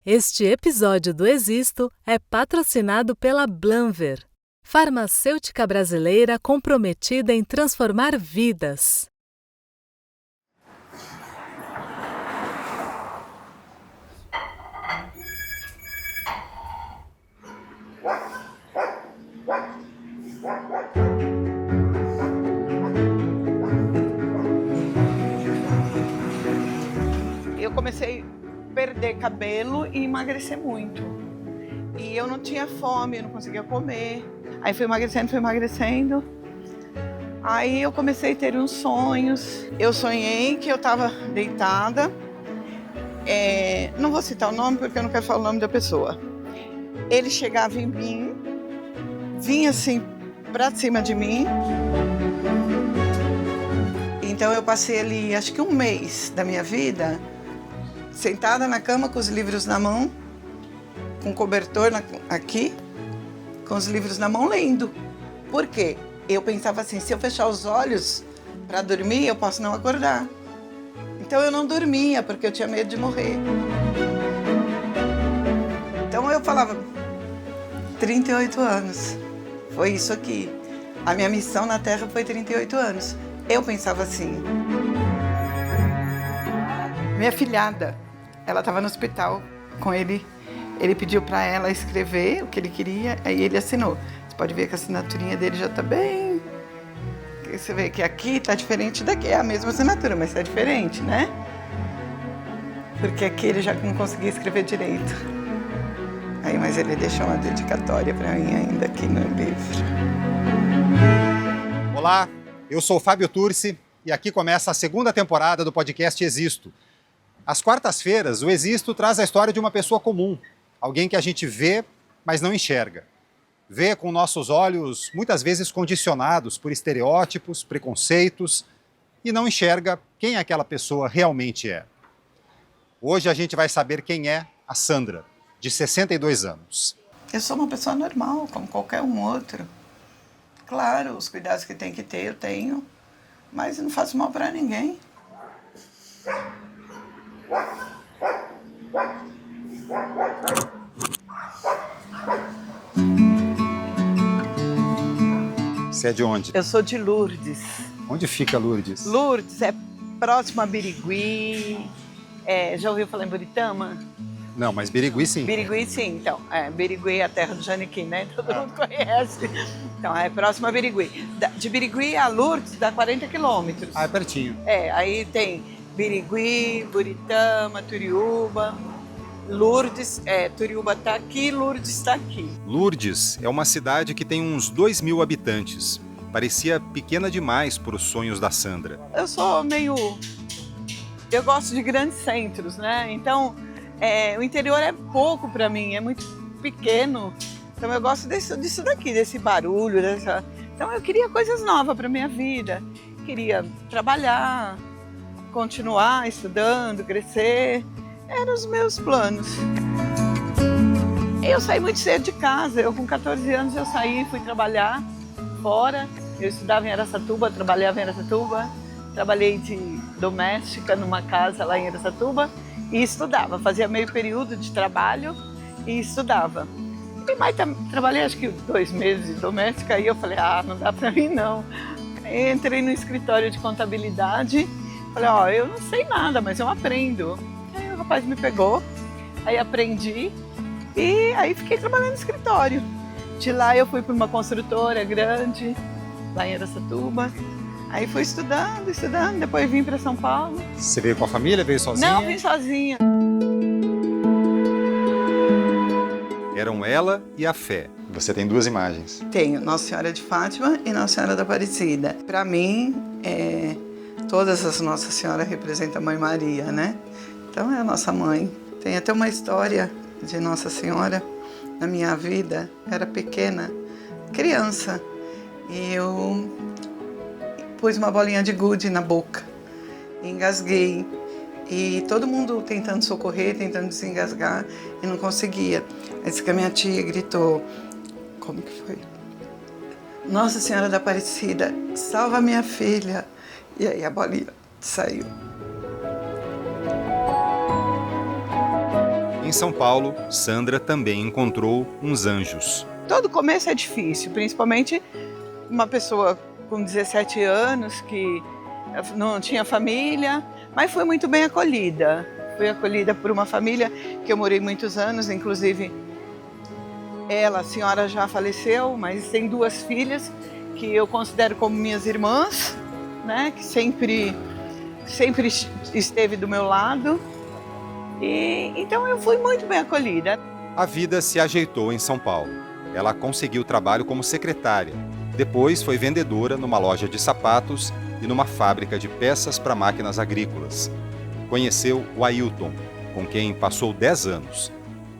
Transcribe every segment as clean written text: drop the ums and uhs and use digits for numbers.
Este episódio do Existo é patrocinado pela Blanver, farmacêutica brasileira comprometida em transformar vidas. Eu comecei a perder cabelo e emagrecer muito. E eu não tinha fome, eu não conseguia comer. Aí fui emagrecendo. Aí eu comecei a ter uns sonhos. Eu sonhei que eu estava deitada. Não vou citar o nome porque eu não quero falar o nome da pessoa. Ele chegava em mim, vinha assim pra cima de mim. Então eu passei ali, acho que um mês da minha vida, sentada na cama com os livros na mão, com o cobertor aqui, com os livros na mão, lendo. Por quê? Eu pensava assim, se eu fechar os olhos para dormir, eu posso não acordar. Então eu não dormia, porque eu tinha medo de morrer. Então eu falava, 38 anos, foi isso aqui. A minha missão na Terra foi 38 anos. Eu pensava assim. Minha filhada, ela estava no hospital com ele. Ele pediu para ela escrever o que ele queria, aí ele assinou. Você pode ver que a assinaturinha dele já está bem... Você vê que aqui está diferente daqui. É a mesma assinatura, mas está diferente, né? Porque aqui ele já não conseguia escrever direito. Aí, mas ele deixou uma dedicatória para mim ainda aqui no livro. Olá, eu sou o Fábio Turci e aqui começa a segunda temporada do podcast Existo. Às quartas-feiras, o Existo traz a história de uma pessoa comum, alguém que a gente vê, mas não enxerga. Vê com nossos olhos, muitas vezes condicionados por estereótipos, preconceitos, e não enxerga quem aquela pessoa realmente é. Hoje a gente vai saber quem é a Sandra, de 62 anos. Eu sou uma pessoa normal, como qualquer um outro. Claro, os cuidados que tem que ter, eu tenho, mas eu não faço mal para ninguém. Você é de onde? Eu sou de Lourdes. Onde fica Lourdes? Lourdes é próximo a Birigui. Já ouviu falar em Buritama? Não, mas Birigui sim. Birigui sim, então. Birigui é a terra do Janiquim, né? Todo mundo conhece. Então, é próximo a Birigui. De Birigui a Lourdes dá 40 quilômetros. Ah, é pertinho. Aí tem Birigui, Buritama, Turiúba. Lourdes, Turiúba está aqui, Lourdes está aqui. Lourdes é uma cidade que tem uns 2.000 habitantes. Parecia pequena demais para os sonhos da Sandra. Eu sou meio... Eu gosto de grandes centros, né? Então, o interior é pouco para mim, é muito pequeno. Então, eu gosto disso daqui, desse barulho. Então, eu queria coisas novas para minha vida. Queria trabalhar, continuar estudando, crescer. Eram os meus planos. Eu saí muito cedo de casa. Eu, com 14 anos, eu saí, fui trabalhar fora. Eu estudava em Araçatuba, trabalhava em Araçatuba. Trabalhei de doméstica numa casa lá em Araçatuba e estudava. Fazia meio período de trabalho e estudava. E mais trabalhei acho que 2 meses de doméstica e eu falei, não dá pra mim não. Entrei no escritório de contabilidade. Falei, eu não sei nada, mas eu aprendo. Aí o rapaz me pegou, aí aprendi e aí fiquei trabalhando no escritório. De lá eu fui para uma construtora grande, lá em Araçatuba. Aí fui estudando, depois vim para São Paulo. Você veio com a família, veio sozinha? Não, vim sozinha. Eram ela e a Fé. Você tem 2 imagens. Tenho Nossa Senhora de Fátima e Nossa Senhora da Aparecida. Para mim, todas as Nossa Senhora representam a Mãe Maria, né? Então é a nossa mãe. Tem até uma história de Nossa Senhora na minha vida. Era pequena, criança, e eu pus uma bolinha de gude na boca, engasguei. E todo mundo tentando socorrer, tentando desengasgar, e não conseguia. Aí disse que a minha tia gritou, como que foi? Nossa Senhora da Aparecida, salva minha filha. E aí a bolinha saiu. Em São Paulo, Sandra também encontrou uns anjos. Todo começo é difícil, principalmente uma pessoa com 17 anos que não tinha família, mas foi muito bem acolhida. Fui acolhida por uma família que eu morei muitos anos, inclusive ela, a senhora já faleceu, mas tem 2 filhas que eu considero como minhas irmãs, né? Que sempre esteve do meu lado. E então eu fui muito bem acolhida. A vida se ajeitou em São Paulo. Ela conseguiu trabalho como secretária. Depois foi vendedora numa loja de sapatos e numa fábrica de peças para máquinas agrícolas. Conheceu o Ailton, com quem passou 10 anos.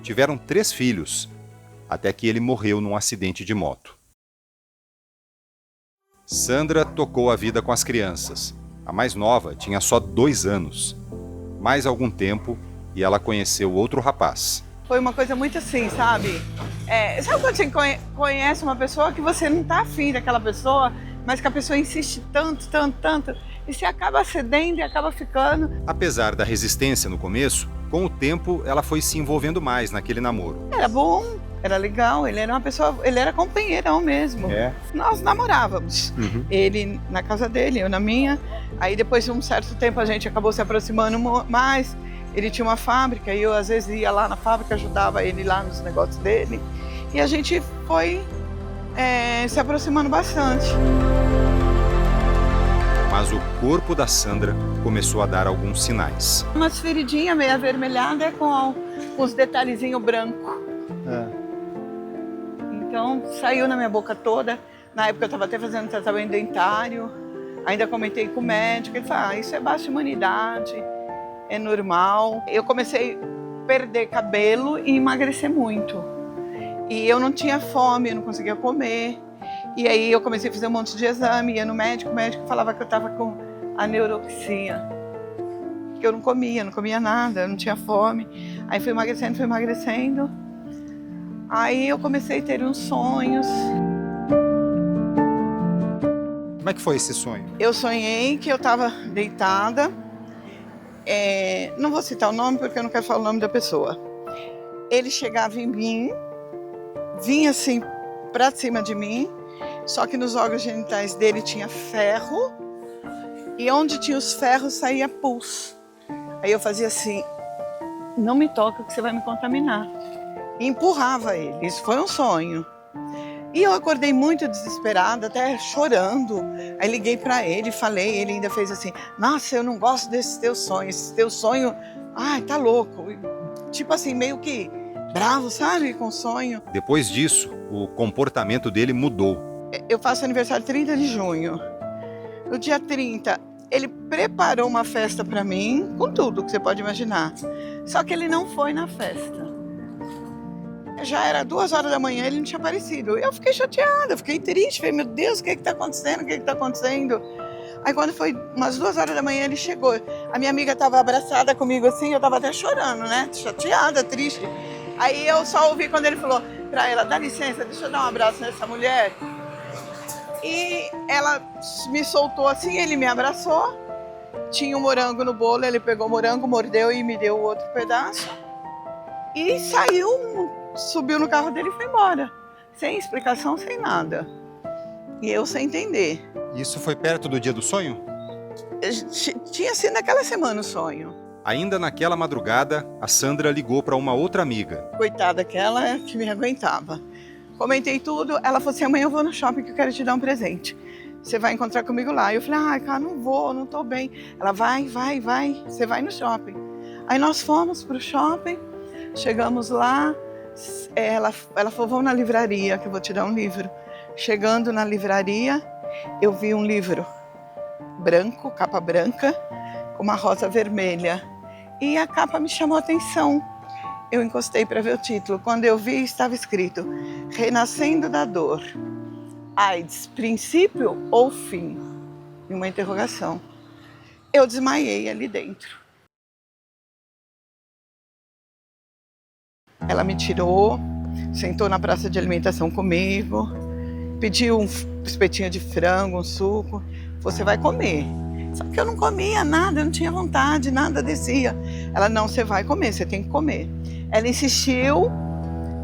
Tiveram 3 filhos, até que ele morreu num acidente de moto. Sandra tocou a vida com as crianças. A mais nova tinha só 2 anos. Mais algum tempo e ela conheceu outro rapaz. Foi uma coisa muito assim, sabe? Sabe quando você conhece uma pessoa que você não está afim daquela pessoa, mas que a pessoa insiste tanto, e você acaba cedendo e acaba ficando. Apesar da resistência no começo, com o tempo ela foi se envolvendo mais naquele namoro. Era bom, era legal, ele era uma pessoa, ele era companheirão mesmo. Nós namorávamos. Ele na casa dele, eu na minha. Aí depois de um certo tempo a gente acabou se aproximando mais. Ele tinha uma fábrica e eu às vezes ia lá na fábrica, ajudava ele lá nos negócios dele. E a gente foi se aproximando bastante. Mas o corpo da Sandra começou a dar alguns sinais. Umas feridinhas meio avermelhadas com uns detalhezinhos brancos. Então saiu na minha boca toda. Na época eu estava até fazendo tratamento dentário. Ainda comentei com o médico, ele falou, isso é baixa imunidade, é normal. Eu comecei a perder cabelo e emagrecer muito. E eu não tinha fome, eu não conseguia comer. E aí eu comecei a fazer um monte de exame, ia no médico, o médico falava que eu estava com anorexia. Que eu não comia nada, eu não tinha fome. Aí fui emagrecendo. Aí eu comecei a ter uns sonhos. Como é que foi esse sonho? Eu sonhei que eu estava deitada. Não vou citar o nome porque eu não quero falar o nome da pessoa. Ele chegava em mim, vinha assim pra cima de mim, só que nos órgãos genitais dele tinha ferro e onde tinha os ferros saía pus. Aí eu fazia assim, não me toca que você vai me contaminar. E empurrava ele, isso foi um sonho. E eu acordei muito desesperada, até chorando. Aí liguei pra ele, falei, ele ainda fez assim, nossa, eu não gosto desses teus sonhos, esse teu sonho, ai, tá louco. Tipo assim, meio que bravo, sabe, com o sonho. Depois disso, o comportamento dele mudou. Eu faço aniversário 30 de junho. No dia 30, ele preparou uma festa pra mim, com tudo que você pode imaginar. Só que ele não foi na festa. Já era 2 horas da manhã, ele não tinha aparecido. Eu fiquei chateada, fiquei triste, falei, meu Deus, o que está acontecendo, o que está acontecendo? Aí quando foi umas 2 horas da manhã, ele chegou. A minha amiga estava abraçada comigo assim, eu estava até chorando, né? Chateada, triste. Aí eu só ouvi quando ele falou para ela, dá licença, deixa eu dar um abraço nessa mulher. E ela me soltou assim, ele me abraçou. Tinha um morango no bolo, ele pegou o morango, mordeu e me deu o outro pedaço. E saiu, subiu no carro dele e foi embora. Sem explicação, sem nada. E eu sem entender. Isso foi perto do dia do sonho? Tinha sido naquela semana o sonho. Ainda naquela madrugada, a Sandra ligou para uma outra amiga. Coitada, aquela que me aguentava. Comentei tudo, ela falou assim, amanhã eu vou no shopping que eu quero te dar um presente. Você vai encontrar comigo lá. Eu falei, ai, cara, não vou, não tô bem. Ela, vai, você vai no shopping. Aí nós fomos pro shopping, chegamos lá, ela falou, vamos na livraria que eu vou te dar um livro. Chegando na livraria, eu vi um livro branco, capa branca, com uma rosa vermelha. E a capa me chamou a atenção. Eu encostei para ver o título. Quando eu vi, estava escrito Renascendo da Dor. AIDS, princípio ou fim? E uma interrogação. Eu desmaiei ali dentro. Ela me tirou, sentou na praça de alimentação comigo, pediu um espetinho de frango, um suco. Você vai comer. Só que eu não comia nada, eu não tinha vontade, nada descia. Ela, não, você vai comer, você tem que comer. Ela insistiu,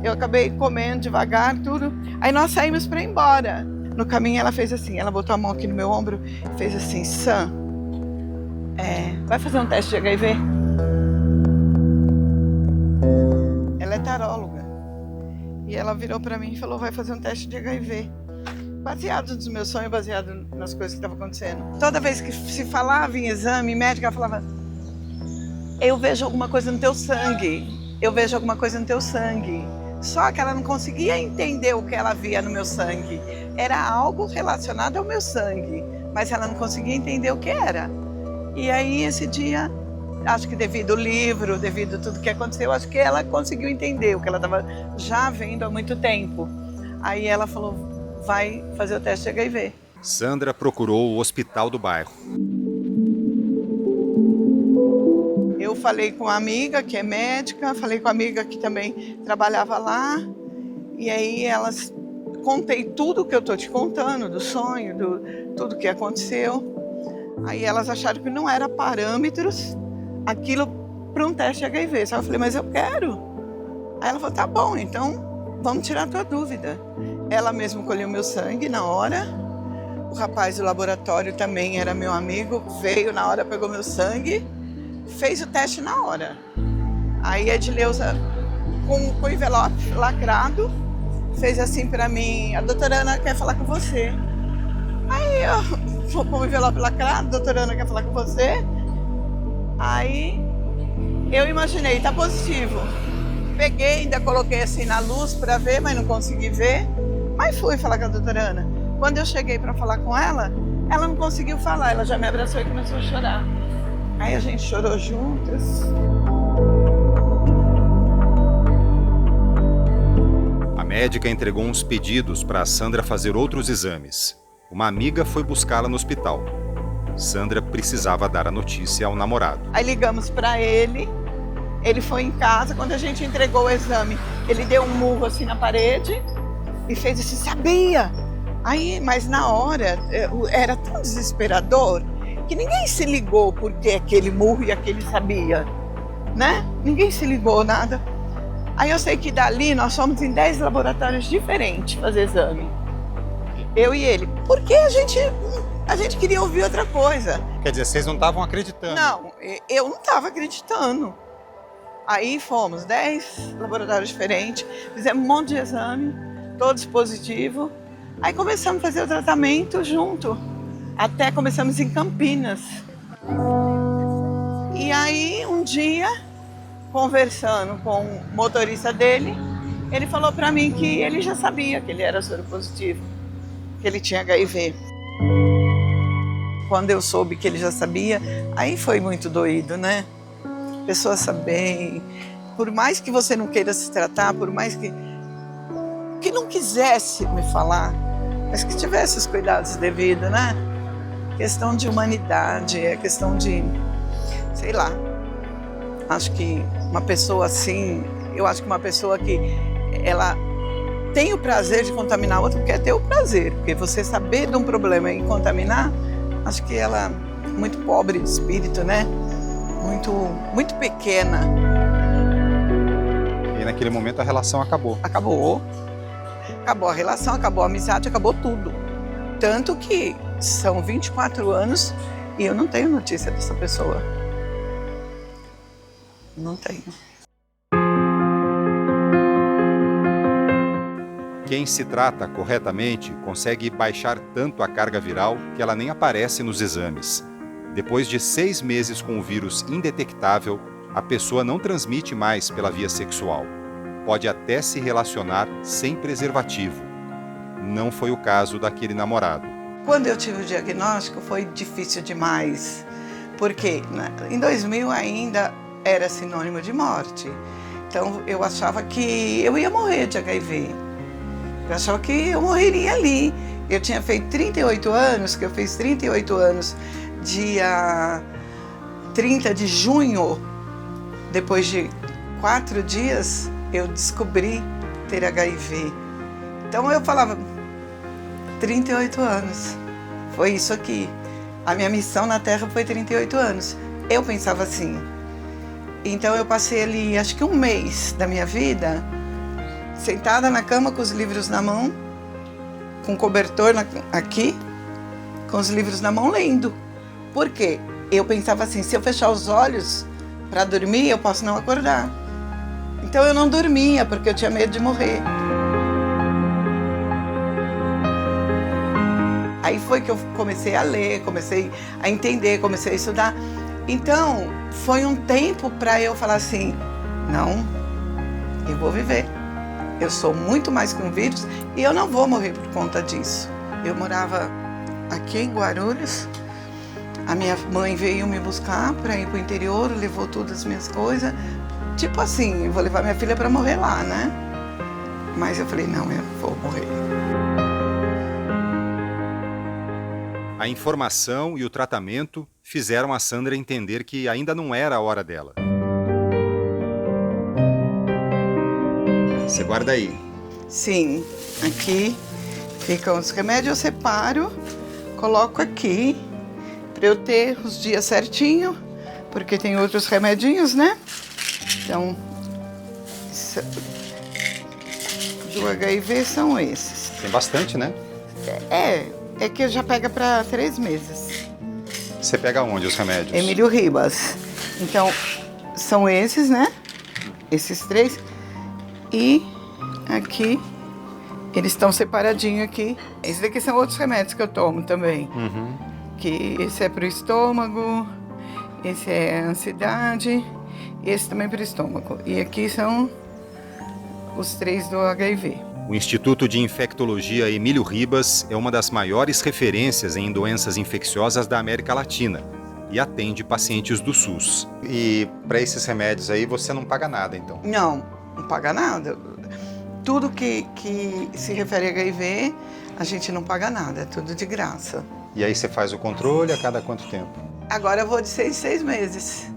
eu acabei comendo devagar, tudo. Aí nós saímos para ir embora. No caminho ela fez assim, ela botou a mão aqui no meu ombro e fez assim, Sam, vai fazer um teste de HIV? Ela é taróloga. E ela virou para mim e falou, vai fazer um teste de HIV. Baseado nos meus sonhos, baseado nas coisas que estavam acontecendo. Toda vez que se falava em exame médico, ela falava, eu vejo alguma coisa no teu sangue, eu vejo alguma coisa no teu sangue. Só que ela não conseguia entender o que ela via no meu sangue. Era algo relacionado ao meu sangue, mas ela não conseguia entender o que era. E aí esse dia, acho que devido ao livro, devido a tudo que aconteceu, acho que ela conseguiu entender o que ela estava já vendo há muito tempo. Aí ela falou, vai fazer o teste de HIV. Sandra procurou o hospital do bairro. Eu falei com uma amiga que é médica, falei com uma amiga que também trabalhava lá. E aí elas contei tudo que eu estou te contando, do sonho, tudo que aconteceu. Aí elas acharam que não era parâmetros aquilo para um teste de HIV. Só eu falei, mas eu quero. Aí ela falou, tá bom, então vamos tirar a tua dúvida. Ela mesma colheu meu sangue na hora. O rapaz do laboratório também era meu amigo, veio na hora, pegou meu sangue, fez o teste na hora. Aí a Edileuza, com o envelope lacrado, fez assim pra mim, a doutora Ana quer falar com você. Aí eu, com o envelope lacrado, a doutora Ana quer falar com você. Aí eu imaginei, tá positivo. Peguei, ainda coloquei assim na luz pra ver, mas não consegui ver. Mas fui falar com a doutora Ana. Quando eu cheguei pra falar com ela, ela não conseguiu falar, ela já me abraçou e começou a chorar. Aí a gente chorou juntas. A médica entregou uns pedidos para Sandra fazer outros exames. Uma amiga foi buscá-la no hospital. Sandra precisava dar a notícia ao namorado. Aí ligamos para ele foi em casa, quando a gente entregou o exame, ele deu um murro assim na parede e fez assim, sabia? Aí, mas na hora, era tão desesperador que ninguém se ligou porque aquele murro e aquele sabia, né? Ninguém se ligou, nada. Aí eu sei que dali nós fomos em 10 laboratórios diferentes fazer exame. Eu e ele. Porque a gente queria ouvir outra coisa. Quer dizer, vocês não estavam acreditando? Não, eu não estava acreditando. Aí fomos 10 laboratórios diferentes, fizemos um monte de exame, todos positivos. Aí começamos a fazer o tratamento junto. Até começamos em Campinas. E aí, um dia, conversando com o motorista dele, ele falou para mim que ele já sabia que ele era soropositivo, que ele tinha HIV. Quando eu soube que ele já sabia, aí foi muito doído, né? Pessoas saberem, por mais que você não queira se tratar, por mais que não quisesse me falar, mas que tivesse os cuidados devidos, né? Questão de humanidade, é questão de, sei lá, acho que uma pessoa assim, eu acho que uma pessoa que ela tem o prazer de contaminar a outra, quer ter o prazer, porque você saber de um problema e contaminar, acho que ela é muito pobre de espírito, né? Muito pequena. E naquele momento a relação acabou. Acabou a relação, acabou a amizade, acabou tudo. Tanto que são 24 anos e eu não tenho notícia dessa pessoa. Não tenho. Quem se trata corretamente consegue baixar tanto a carga viral que ela nem aparece nos exames. Depois de 6 meses com o vírus indetectável, a pessoa não transmite mais pela via sexual. Pode até se relacionar sem preservativo. Não foi o caso daquele namorado. Quando eu tive o diagnóstico foi difícil demais, porque em 2000 ainda era sinônimo de morte. Então eu achava que eu ia morrer de HIV. Eu achava que eu morreria ali. Eu tinha feito 38 anos, que eu fiz 38 anos, dia 30 de junho, depois de 4 dias, eu descobri ter HIV. Então eu falava, 38 anos, foi isso aqui. A minha missão na Terra foi 38 anos. Eu pensava assim, Então eu passei ali, acho que um mês da minha vida, sentada na cama com os livros na mão, com cobertor aqui, com os livros na mão, lendo. Por quê? Eu pensava assim, se eu fechar os olhos para dormir, eu posso não acordar. Então eu não dormia, porque eu tinha medo de morrer. Aí foi que eu comecei a ler, comecei a entender, comecei a estudar. Então, foi um tempo para eu falar assim, não, eu vou viver. Eu sou muito mais que um vírus e eu não vou morrer por conta disso. Eu morava aqui em Guarulhos, a minha mãe veio me buscar para ir para o interior, levou todas as minhas coisas. Tipo assim, eu vou levar minha filha para morrer lá, né? Mas eu falei, não, eu vou morrer. A informação e o tratamento fizeram a Sandra entender que ainda não era a hora dela. Você guarda aí. Sim, aqui ficam os remédios, eu separo, coloco aqui, para eu ter os dias certinho, porque tem outros remedinhos, né? Então, do HIV são esses. Tem bastante, né? É que já pega para 3 meses. Você pega onde os remédios? Emílio Ribas. Então, são esses, né? Esses 3. E aqui, eles estão separadinhos aqui. Esses daqui são outros remédios que eu tomo também. Uhum. Que esse é para o estômago, esse é a ansiedade, esse também para o estômago. E aqui são os 3 do HIV. O Instituto de Infectologia Emílio Ribas é uma das maiores referências em doenças infecciosas da América Latina e atende pacientes do SUS. E para esses remédios aí você não paga nada, então? Não paga nada. Tudo que se refere a HIV, a gente não paga nada, é tudo de graça. E aí você faz o controle a cada quanto tempo? Agora eu vou de 6 meses.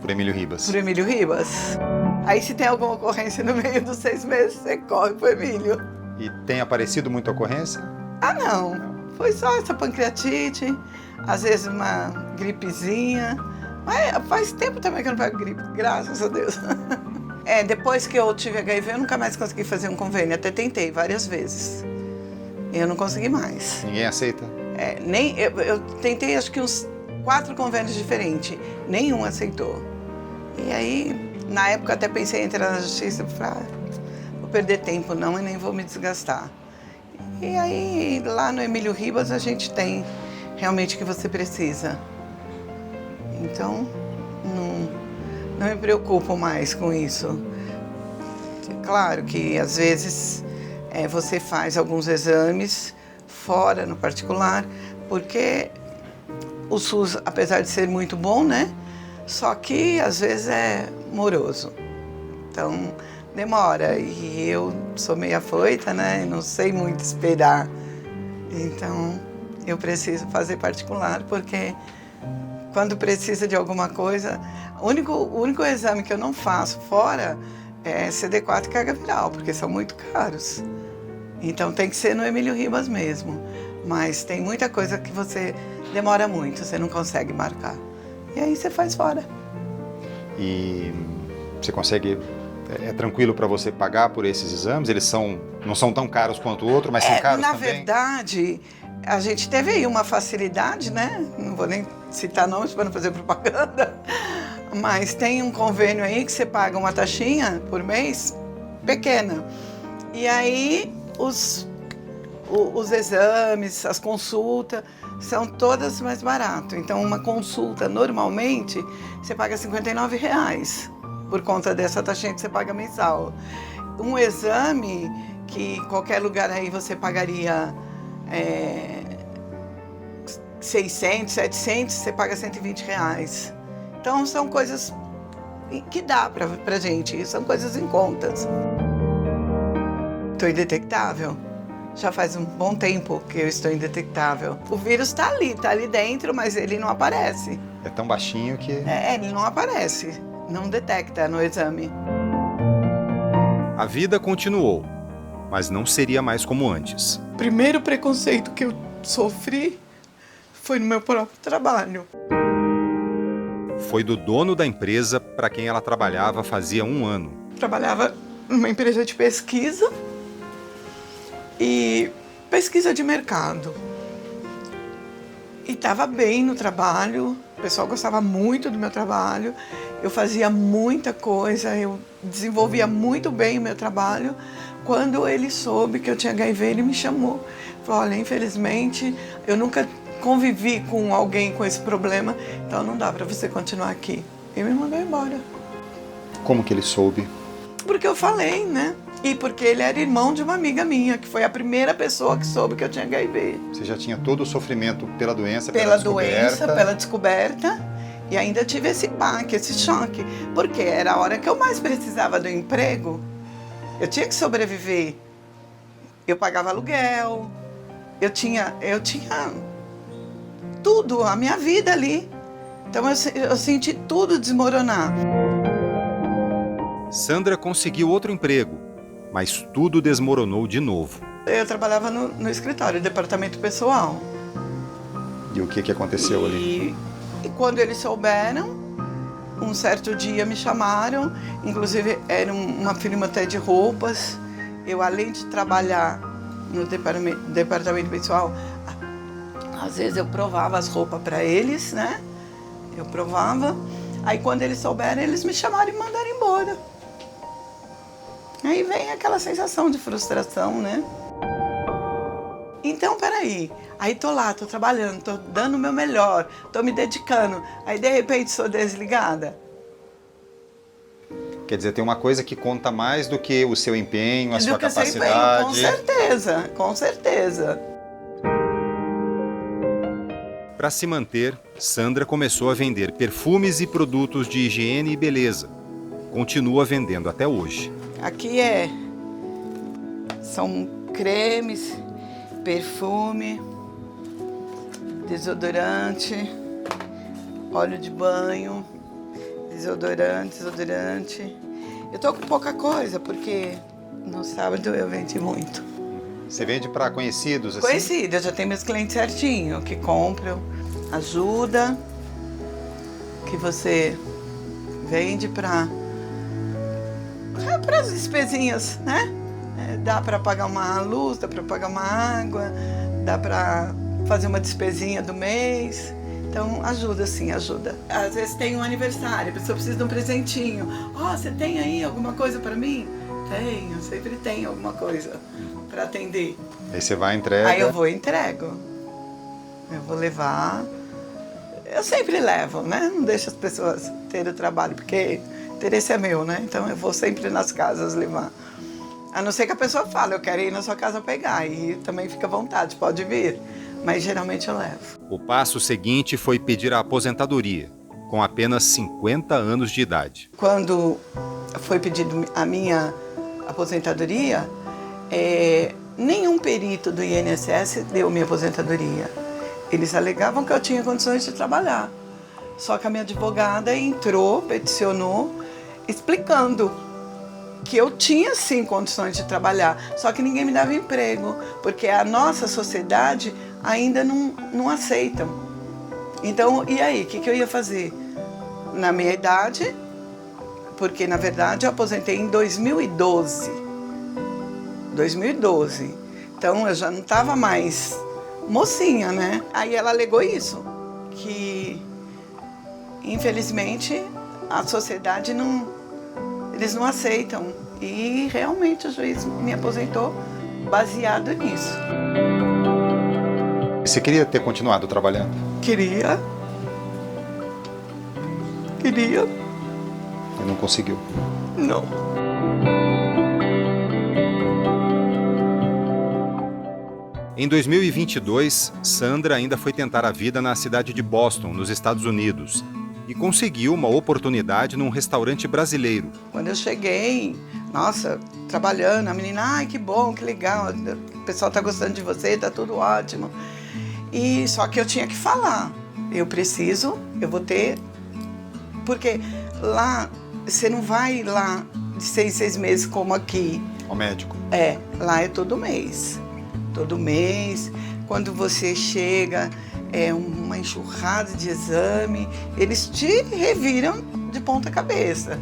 Por Emílio Ribas? Por Emílio Ribas. Aí se tem alguma ocorrência no meio dos 6 meses, você corre pro Emílio. E tem aparecido muita ocorrência? Ah, não. Foi só essa pancreatite, às vezes uma gripezinha. Mas faz tempo também que eu não pego gripe, graças a Deus. Depois que eu tive HIV, eu nunca mais consegui fazer um convênio. Até tentei várias vezes. E eu não consegui mais. Ninguém aceita? Eu tentei acho que uns 4 convênios diferentes. Nenhum aceitou. E aí, na época, até pensei em entrar na justiça. Falei, vou perder tempo não e nem vou me desgastar. E aí, lá no Emílio Ribas, a gente tem realmente o que você precisa. Então, não me preocupo mais com isso. Claro que, às vezes, você faz alguns exames fora, no particular, porque o SUS, apesar de ser muito bom, né? Só que, às vezes, é moroso. Então, demora. E eu sou meio afoita, né? Não sei muito esperar. Então, eu preciso fazer particular, porque quando precisa de alguma coisa... O único exame que eu não faço fora é CD4 e carga viral, porque são muito caros. Então, tem que ser no Emílio Ribas mesmo. Mas tem muita coisa que você demora muito, você não consegue marcar. E aí você faz fora. E você consegue... É tranquilo para você pagar por esses exames? Eles não são tão caros quanto o outro, mas são caros na também? Na verdade, a gente teve aí uma facilidade, né? Não vou nem citar nomes para não fazer propaganda. Mas tem um convênio aí que você paga uma taxinha por mês, pequena. E aí os exames, as consultas, são todas mais baratas. Então, uma consulta, normalmente, você paga R$59 por conta dessa taxinha que você paga mensal. Um exame que qualquer lugar aí você pagaria 600, 700, você paga R$120. Então, são coisas que dá pra gente, são coisas em contas. Estou indetectável. Já faz um bom tempo que eu estou indetectável. O vírus está ali dentro, mas ele não aparece. É tão baixinho que... Ele não aparece, não detecta no exame. A vida continuou, mas não seria mais como antes. O primeiro preconceito que eu sofri foi no meu próprio trabalho. foi do dono da empresa para quem ela trabalhava fazia 1 ano. Trabalhava numa empresa de pesquisa e pesquisa de mercado. E estava bem no trabalho, o pessoal gostava muito do meu trabalho, eu fazia muita coisa, eu desenvolvia muito bem o meu trabalho. Quando ele soube que eu tinha HIV, ele me chamou. Falou, olha, infelizmente, eu nunca convivi com alguém com esse problema, então não dá para você continuar aqui. E me mandou embora. Como que ele soube? Porque eu falei, né? E porque ele era irmão de uma amiga minha, que foi a primeira pessoa que soube que eu tinha HIV. Você já tinha todo o sofrimento pela doença, pela descoberta, e ainda tive esse baque, esse choque. Porque era a hora que eu mais precisava do emprego. Eu tinha que sobreviver. Eu pagava aluguel, eu tinha tudo, a minha vida ali. Então eu senti tudo desmoronar. Sandra conseguiu outro emprego, mas tudo desmoronou de novo. Eu trabalhava no escritório, departamento pessoal. E o que aconteceu ali? E quando eles souberam, um certo dia me chamaram, inclusive era uma firma até de roupas. Eu, além de trabalhar no departamento pessoal, às vezes eu provava as roupas para eles, né? Eu provava. Aí quando eles souberam, eles me chamaram e mandaram embora. Aí vem aquela sensação de frustração, né? Então, peraí. Aí tô lá, tô trabalhando, tô dando o meu melhor, tô me dedicando. Aí, de repente, sou desligada. Quer dizer, tem uma coisa que conta mais do que o seu empenho, a sua capacidade. Empenho, com certeza, com certeza. Para se manter, Sandra começou a vender perfumes e produtos de higiene e beleza. Continua vendendo até hoje. Aqui são cremes, perfume, desodorante, óleo de banho, desodorante. Eu tô com pouca coisa, porque no sábado eu vendi muito. Você vende para conhecidos, assim? Conhecidos, eu já tenho meus clientes certinho, que compram, ajuda, que você vende para as despesinhas, né? Dá para pagar uma luz, dá para pagar uma água, dá para fazer uma despesinha do mês. Então, ajuda sim, ajuda. Às vezes tem um aniversário, a pessoa precisa de um presentinho. Você tem aí alguma coisa para mim? Tenho, sempre tem alguma coisa para atender. Aí você vai e entrega? Aí eu vou e entrego. Eu vou levar. Eu sempre levo, né? Não deixo as pessoas terem o trabalho, porque o interesse é meu, né? Então eu vou sempre nas casas levar. A não ser que a pessoa fale, eu quero ir na sua casa pegar. E também fica à vontade, pode vir. Mas geralmente eu levo. O passo seguinte foi pedir a aposentadoria, com apenas 50 anos de idade. Quando foi pedido a minha aposentadoria, nenhum perito do INSS deu minha aposentadoria. Eles alegavam que eu tinha condições de trabalhar. Só que a minha advogada entrou, peticionou, explicando que eu tinha sim condições de trabalhar, só que ninguém me dava emprego, porque a nossa sociedade ainda não aceita. Então, e aí, o que eu ia fazer? Na minha idade, porque na verdade eu aposentei em 2012. 2012. Então eu já não estava mais mocinha, né? Aí ela alegou isso, que infelizmente a sociedade eles não aceitam. E realmente o juiz me aposentou baseado nisso. Você queria ter continuado trabalhando? Queria. E não conseguiu? Não. Em 2022, Sandra ainda foi tentar a vida na cidade de Boston, nos Estados Unidos, e conseguiu uma oportunidade num restaurante brasileiro. Quando eu cheguei, nossa, trabalhando, a menina, ai, que bom, que legal, o pessoal tá gostando de você, tá tudo ótimo. E só que eu tinha que falar, eu vou ter, porque lá, você não vai lá de 6 meses como aqui. Ao médico? Lá é todo mês. Todo mês, quando você chega, uma enxurrada de exame, eles te reviram de ponta cabeça.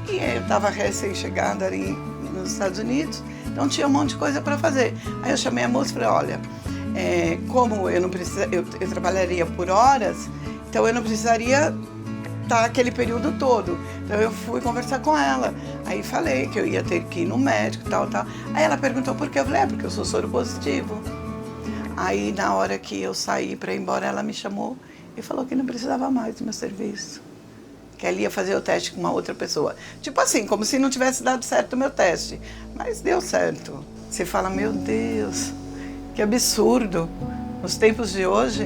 E eu estava recém-chegada ali nos Estados Unidos, então tinha um monte de coisa para fazer. Aí eu chamei a moça e falei, olha, como eu não precisa, eu trabalharia por horas, então eu não precisaria estar aquele período todo. Então eu fui conversar com ela. Aí falei que eu ia ter que ir no médico, tal. Aí ela perguntou por quê. Eu falei, porque eu sou soro positivo. Aí na hora que eu saí para ir embora, ela me chamou e falou que não precisava mais do meu serviço. Que ela ia fazer o teste com uma outra pessoa. Tipo assim, como se não tivesse dado certo o meu teste. Mas deu certo. Você fala, meu Deus, que absurdo. Nos tempos de hoje,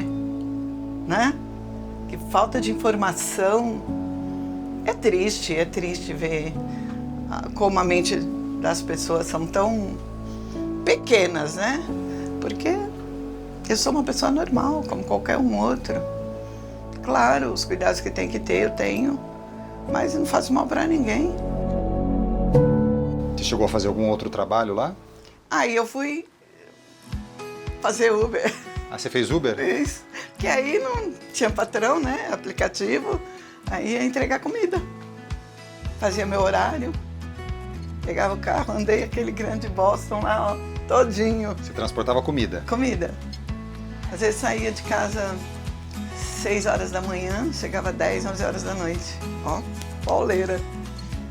né? Que falta de informação. É triste ver como a mente das pessoas são tão pequenas, né? Porque eu sou uma pessoa normal, como qualquer um outro. Claro, os cuidados que tem que ter, eu tenho, mas não faço mal para ninguém. Você chegou a fazer algum outro trabalho lá? Aí eu fui fazer Uber. Ah, você fez Uber? Isso. Que aí não tinha patrão, né? Aplicativo. Aí ia entregar comida. Fazia meu horário. Pegava o carro, andei aquele grande Boston lá, ó, todinho. Você transportava comida? Comida. Às vezes saía de casa 6 horas da manhã, chegava 10, 11 horas da noite. Ó, pauleira.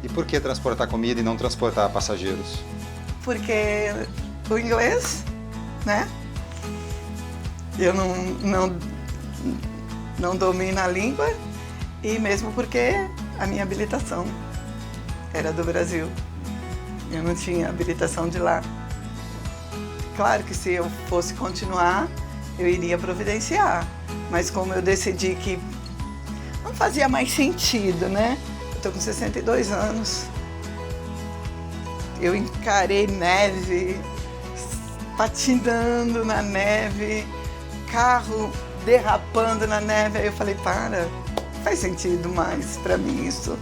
E por que transportar comida e não transportar passageiros? Porque o inglês, né? Eu não domino a língua e mesmo porque a minha habilitação era do Brasil. Eu não tinha habilitação de lá. Claro que se eu fosse continuar, eu iria providenciar. Mas como eu decidi que não fazia mais sentido, né? Eu tô com 62 anos. Eu encarei neve, patinando na neve, carro derrapando na neve. Aí eu falei, não faz sentido mais para mim isso.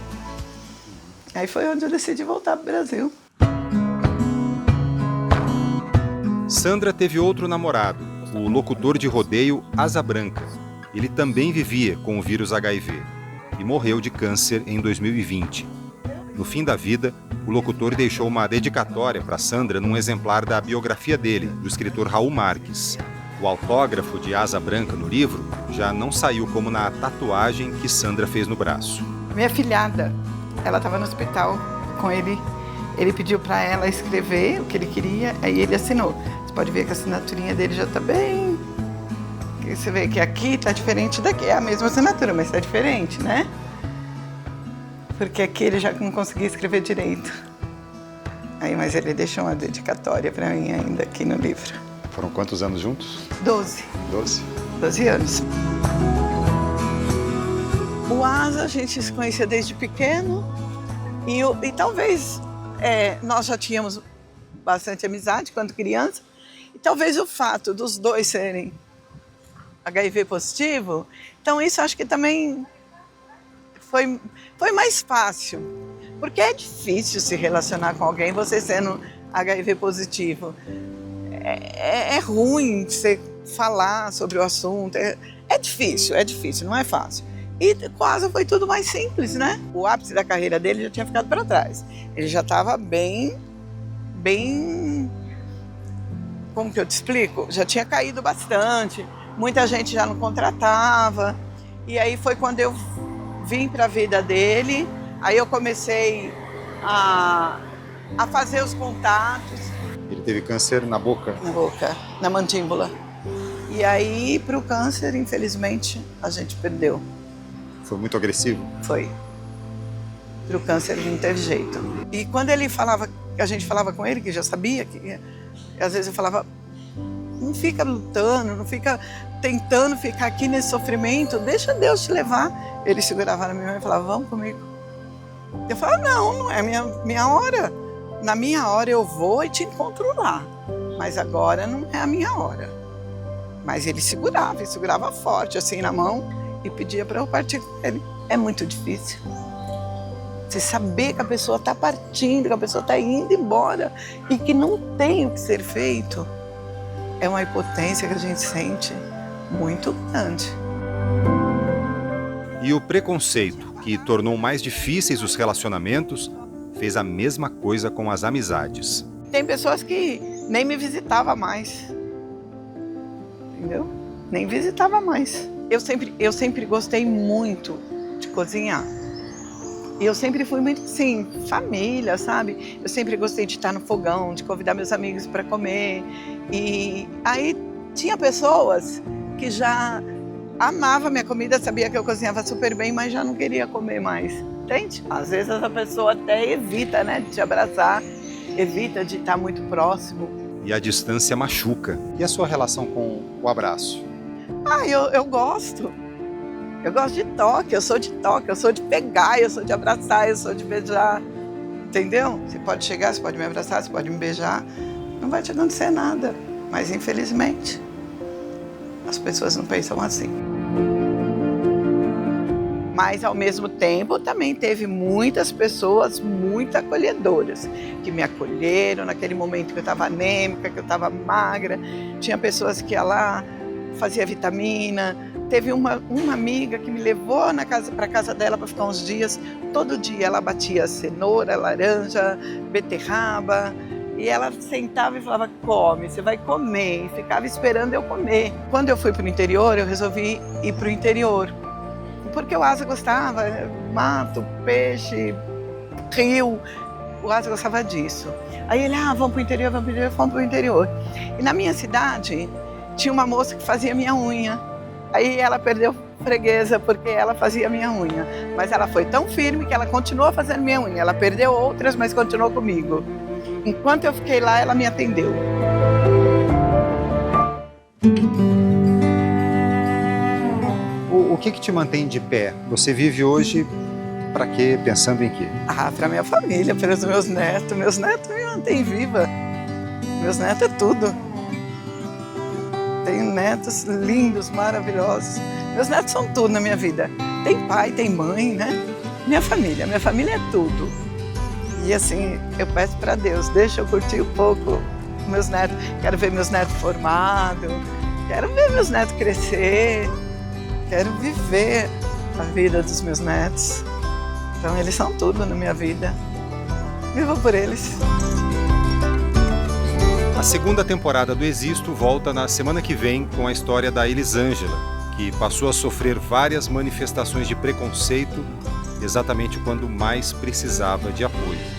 Aí foi onde eu decidi voltar pro Brasil. Sandra teve outro namorado, o locutor de rodeio Asa Branca. Ele também vivia com o vírus HIV e morreu de câncer em 2020. No fim da vida, o locutor deixou uma dedicatória para Sandra num exemplar da biografia dele, do escritor Raul Marques. O autógrafo de Asa Branca no livro já não saiu como na tatuagem que Sandra fez no braço. Minha filhada, ela estava no hospital com ele. Ele pediu para ela escrever o que ele queria, aí ele assinou. Você pode ver que a assinaturinha dele já está bem... Você vê que aqui está diferente daqui. É a mesma assinatura, mas está diferente, né? Porque aqui ele já não conseguia escrever direito. Aí, mas ele deixou uma dedicatória para mim ainda aqui no livro. Foram quantos anos juntos? 12. 12 anos. O Asa, a gente se conhecia desde pequeno. E talvez nós já tínhamos bastante amizade quando criança. E talvez o fato dos dois serem HIV positivo, então isso acho que também foi mais fácil. Porque é difícil se relacionar com alguém, você sendo HIV positivo. É ruim você falar sobre o assunto, é difícil, não é fácil. E quase foi tudo mais simples, né? O ápice da carreira dele já tinha ficado para trás. Ele já estava bem... Como que eu te explico? Já tinha caído bastante, muita gente já não contratava. E aí foi quando eu vim para a vida dele, aí eu comecei a fazer os contatos. Ele teve câncer na boca? Na boca, na mandíbula. E aí, para o câncer, infelizmente, a gente perdeu. Foi muito agressivo? Foi. Para o câncer não teve jeito. E quando ele falava, a gente falava com ele, que já sabia, que às vezes eu falava, não fica lutando, não fica tentando ficar aqui nesse sofrimento, deixa Deus te levar. Ele segurava na minha mão e falava, vamos comigo. Eu falava, não é minha hora. Na minha hora eu vou e te encontro lá. Mas agora não é a minha hora. Mas ele segurava forte assim na mão e pedia para eu partir com ele. É muito difícil. Você saber que a pessoa está partindo, que a pessoa está indo embora e que não tem o que ser feito. É uma impotência que a gente sente muito grande. E o preconceito, que tornou mais difíceis os relacionamentos, fez a mesma coisa com as amizades. Tem pessoas que nem me visitavam mais, entendeu? Nem visitava mais. Eu sempre gostei muito de cozinhar. E eu sempre fui muito, assim, família, sabe? Eu sempre gostei de estar no fogão, de convidar meus amigos para comer. E aí tinha pessoas que já amavam minha comida, sabia que eu cozinhava super bem, mas já não queria comer mais, entende? Às vezes essa pessoa até evita, né, de te abraçar, evita de estar muito próximo. E a distância machuca. E a sua relação com o abraço? Eu gosto. Eu gosto de toque, eu sou de pegar, eu sou de abraçar, eu sou de beijar, entendeu? Você pode chegar, você pode me abraçar, você pode me beijar, não vai te acontecer nada, mas infelizmente as pessoas não pensam assim. Mas ao mesmo tempo também teve muitas pessoas muito acolhedoras, que me acolheram naquele momento que eu estava anêmica, que eu estava magra, tinha pessoas que ia lá, fazia vitamina. Teve uma amiga que me levou para a casa dela para ficar uns dias. Todo dia ela batia cenoura, laranja, beterraba. E ela sentava e falava, come, você vai comer. E ficava esperando eu comer. Quando eu fui para o interior, eu resolvi ir para o interior. Porque o Asa gostava, mato, peixe, rio. O Asa gostava disso. Aí ele, vamos para o interior, vamos para o interior. E na minha cidade, tinha uma moça que fazia minha unha. Aí ela perdeu freguesa porque ela fazia minha unha. Mas ela foi tão firme que ela continuou fazendo minha unha. Ela perdeu outras, mas continuou comigo. Enquanto eu fiquei lá, ela me atendeu. O que te mantém de pé? Você vive hoje para quê? Pensando em quê? Para minha família, pelos meus netos. Meus netos me mantêm viva. Meus netos é tudo. Tenho netos lindos, maravilhosos. Meus netos são tudo na minha vida. Tem pai, tem mãe, né? Minha família é tudo. E assim, eu peço para Deus, deixa eu curtir um pouco meus netos. Quero ver meus netos formados, quero ver meus netos crescer, quero viver a vida dos meus netos. Então eles são tudo na minha vida. Vivo por eles. A segunda temporada do Existo volta na semana que vem com a história da Elisângela, que passou a sofrer várias manifestações de preconceito exatamente quando mais precisava de apoio.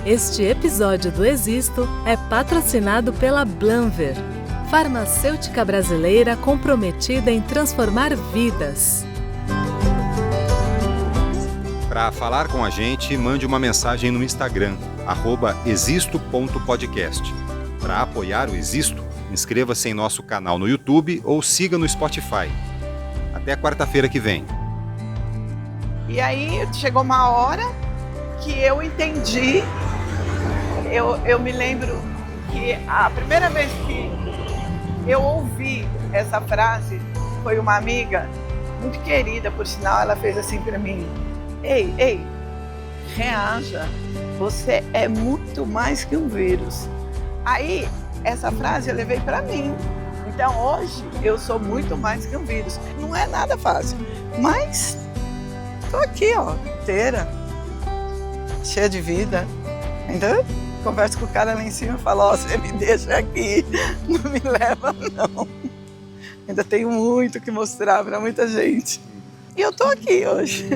Este episódio do Existo é patrocinado pela Blanver, farmacêutica brasileira comprometida em transformar vidas. Para falar com a gente, mande uma mensagem no Instagram, @existo.podcast. Para apoiar o Existo, inscreva-se em nosso canal no YouTube ou siga no Spotify. Até quarta-feira que vem. E aí chegou uma hora que eu entendi, eu me lembro que a primeira vez que eu ouvi essa frase foi uma amiga muito querida, por sinal, ela fez assim para mim: Ei, reaja, você é muito mais que um vírus. Aí, essa frase eu levei para mim. Então, hoje, eu sou muito mais que um vírus. Não é nada fácil, mas tô aqui, inteira, cheia de vida. Então, converso com o cara lá em cima e falo, você me deixa aqui, não me leva não. Ainda tenho muito que mostrar para muita gente. E eu tô aqui hoje.